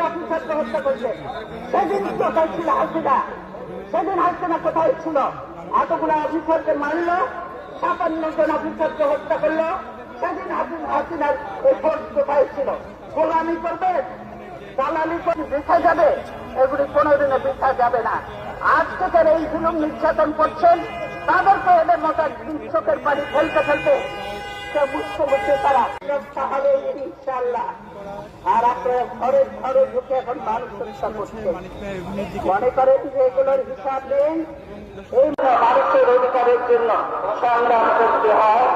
অফিসারকে হত্যা করছে। সেদিন কোথায় ছিল হাসিনা? সেদিন হাসিনা কোথায় ছিল? এতগুলো অফিসারকে মারল, ৫৭ জন অফিসারকে হত্যা করলো। সেদিন হাসিনার এই ফোর্স কোথায় ছিল? গোলামি করবে, দালালি করে বৃথা যাবে? এগুলি কোনোদিনও বৃথা যাবে না। আজকে যারা এই জুলুম নির্যাতন করছেন তাদেরকে এদের মতো চোখের পানি ফেলতে ফেলতে বুঝতে বুঝতে তারা তাহলে ইনশাল্লাহ। আর আপনারা ঘরে ঘরে ঢুকে এখন মানুষ হত্যা করছেন, মনে করেন যে এগুলোর হিসাব নেই। এই মানুষের অধিকারের জন্য সংগ্রাম করতে হয়।